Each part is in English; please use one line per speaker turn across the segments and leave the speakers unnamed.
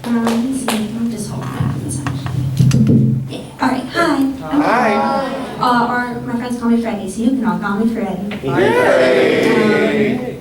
Let me see. I'll just hold on this yeah. All right. Hi.
Hi.
Or my friends call me Freddie, so you can all call me Freddie.
Hey.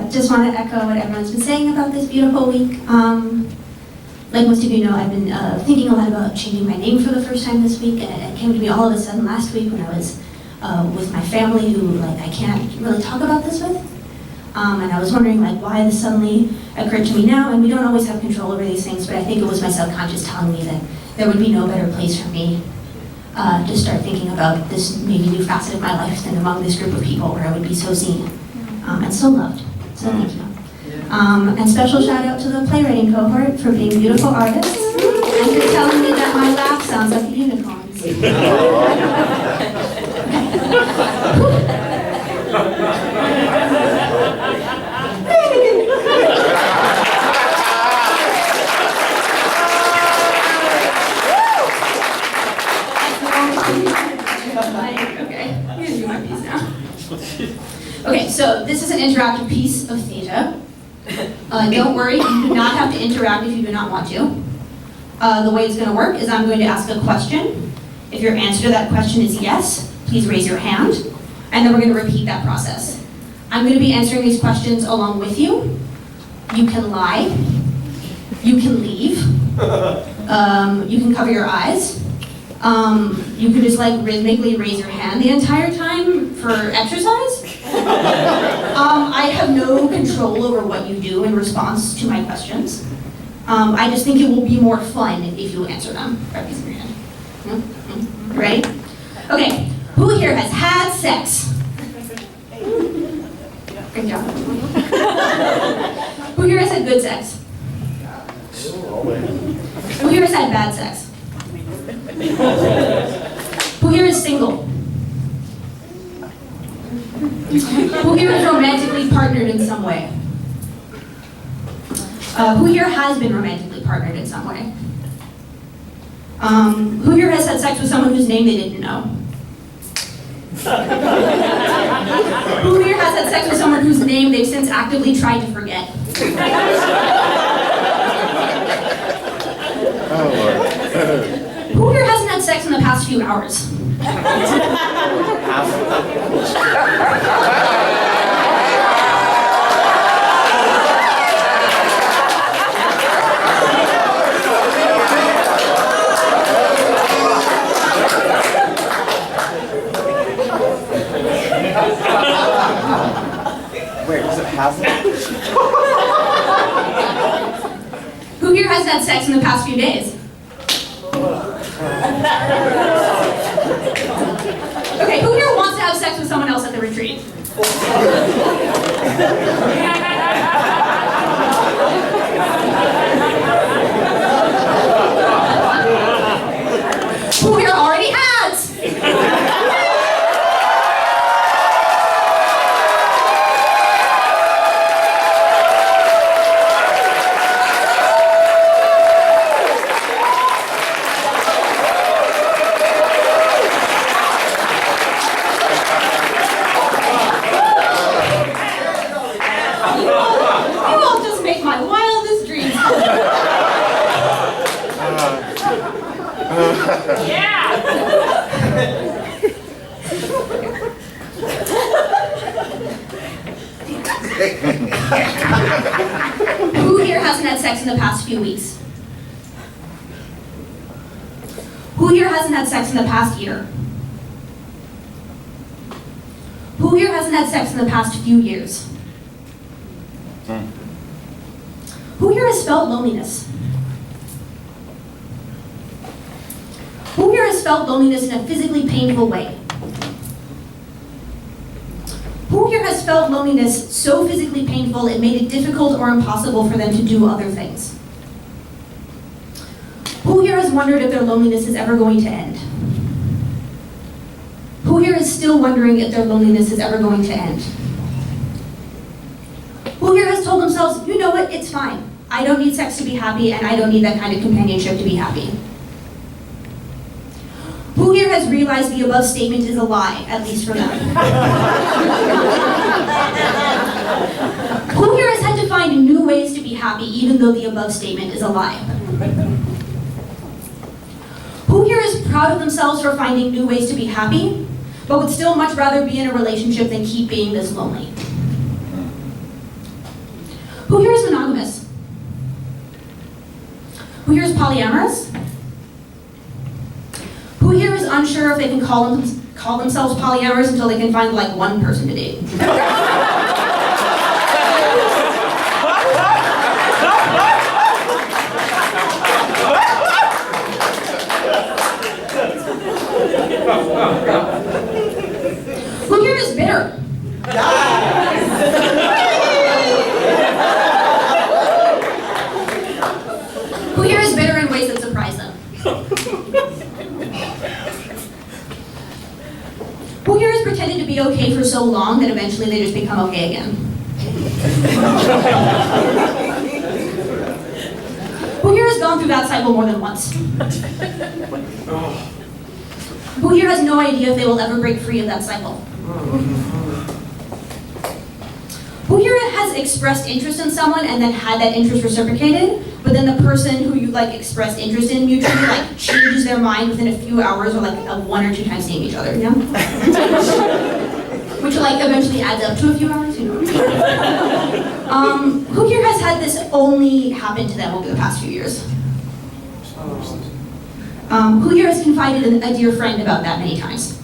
Just want to echo what everyone's been saying about this beautiful week. Like most of you know, I've been thinking a lot about changing my name for the first time this week, and it came to me all of a sudden last week when I was with my family, who I can't really talk about this with. And I was wondering why this suddenly occurred to me now, and we don't always have control over these things, but I think it was my subconscious telling me that there would be no better place for me to start thinking about this maybe new facet of my life than among this group of people where I would be so seen and so loved. So thank you. And special shout out to the playwriting cohort for being beautiful artists and for telling me that my laugh sounds like a unicorn's. Okay, so this is an interactive piece of theater. Don't worry, you do not have to interact if you do not want to. The way it's going to work is I'm going to ask a question. If your answer to that question is yes, please raise your hand, and then we're going to repeat that process. I'm going to be answering these questions along with you. You can lie. You can leave. You can cover your eyes. You can just rhythmically raise your hand the entire time for exercise. I have no control over what you do in response to my questions. I just think it will be more fun if you answer them by raising your hand. Ready? Okay, who here has had sex? Great job. Who here has had good sex? Who here has had bad sex? Who here is single? Who here is romantically partnered in some way? Who here has been romantically partnered in some way? Who here has had sex with someone whose name they didn't know? Who here has had sex with someone whose name they've since actively tried to forget? Who here hasn't had sex in the past few hours?
Wait, was it hasn't?
Who here has had sex in the past few days? Okay, who here wants to have sex with someone else at the retreat? Who here already has? Who here hasn't had sex in the past few weeks? Who here hasn't had sex in the past year? Who here hasn't had sex in the past few years? Who here has felt loneliness? Who here has felt loneliness in a physically painful way? Who here has felt loneliness so physically painful it made it difficult or impossible for them to do other things? Who here has wondered if their loneliness is ever going to end? Who here is still wondering if their loneliness is ever going to end? Who here has told themselves, you know what, it's fine. I don't need sex to be happy, and I don't need that kind of companionship to be happy? Who here has realized the above statement is a lie, at least for them? Who here has had to find new ways to be happy happy even though the above statement is a lie? Who here is proud of themselves for finding new ways to be happy, but would still much rather be in a relationship than keep being this lonely? Who here is monogamous? Who here is polyamorous? Who here is unsure if they can call themselves polyamorous until they can find like one person to date? Who here is bitter? Who here is bitter in ways that surprise them? Who here has pretended to be okay for so long that eventually they just become okay again? Who here has gone through that cycle more than once? Who here has no idea if they will ever break free of that cycle? Who here has expressed interest in someone and then had that interest reciprocated, but then the person who you expressed interest in mutually changes their mind within a few hours or one or two times seeing each other, yeah? Which eventually adds up to a few hours, you know? Who here has had this only happen to them over the past few years? Who here has confided in a dear friend about that many times?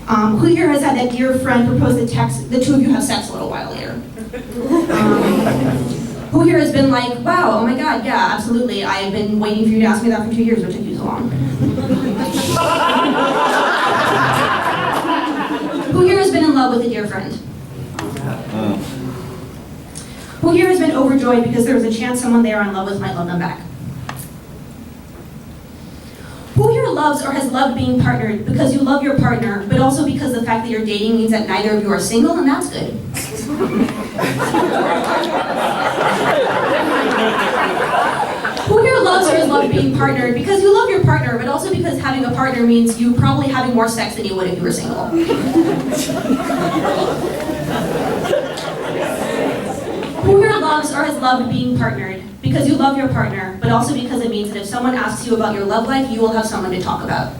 Who here has had that dear friend propose the two of you have sex a little while later? Who here has been like, wow, oh my god, yeah, absolutely, I have been waiting for you to ask me that for 2 years, what took you so long? Who here has been in love with a dear friend? Who here has been overjoyed because there was a chance someone they are in love with might love them back? Who here loves or has loved being partnered because you love your partner, but also because the fact that you're dating means that neither of you are single, and that's good? Who here loves or has loved being partnered because you love your partner, but also because having a partner means you probably having more sex than you would if you were single? Who here loves or has loved being partnered because you love your partner, but also because it means that if someone asks you about your love life, you will have someone to talk about?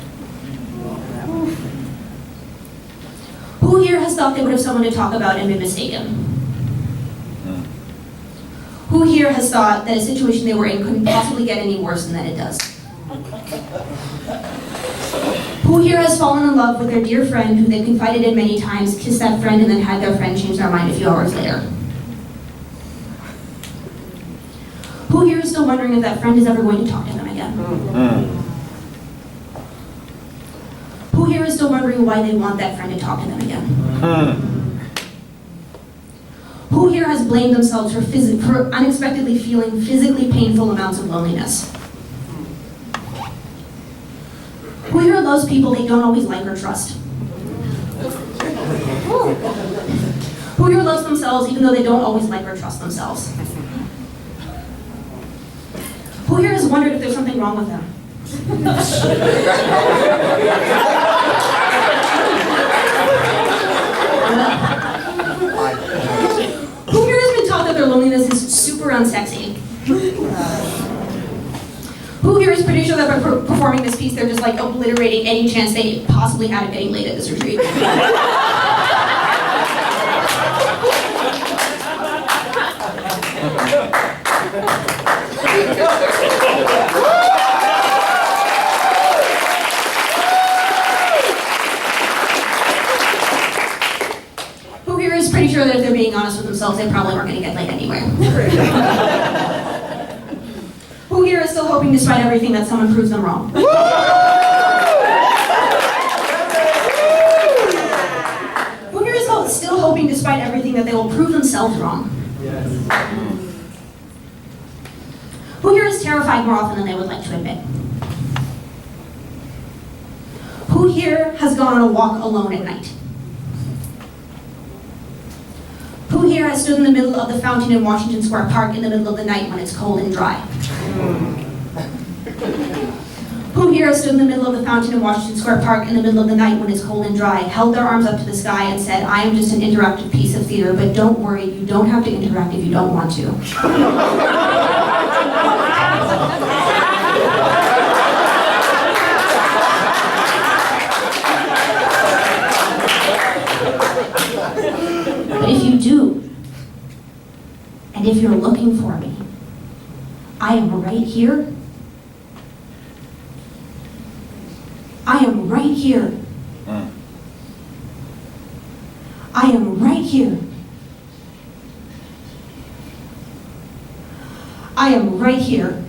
Who here has thought they would have someone to talk about and been mistaken? Who here has thought that a situation they were in couldn't possibly get any worse than that it does? Who here has fallen in love with their dear friend who they've confided in many times, kissed that friend, and then had their friend change their mind a few hours later? Who here is still wondering if that friend is ever going to talk to them again? Who here is still wondering why they want that friend to talk to them again? Who here has blamed themselves for unexpectedly feeling physically painful amounts of loneliness? Who here loves people they don't always like or trust? Who here loves themselves even though they don't always like or trust themselves? Who here has wondered if there's something wrong with them? Who here has been taught that their loneliness is super unsexy? Who here is pretty sure that by performing this piece, they're just obliterating any chance they possibly had of getting laid at this retreat? Who here is pretty sure that if they're being honest with themselves, they probably weren't going to get laid anyway? Who here is still hoping, despite everything, that someone proves them wrong? Who here is still hoping, despite everything, that they will prove themselves wrong? Who here is terrified more often than they would like to admit? Who here has gone on a walk alone at night? Who here has stood in the middle of the fountain in Washington Square Park in the middle of the night when it's cold and dry? Who Who here stood in the middle of the fountain in Washington Square Park in the middle of the night when it's cold and dry, held their arms up to the sky and said, I am just an interactive piece of theater, but don't worry, you don't have to interact if you don't want to. But if you do, and if you're looking for me, I am right here. I am right here. I am right here. I am right here.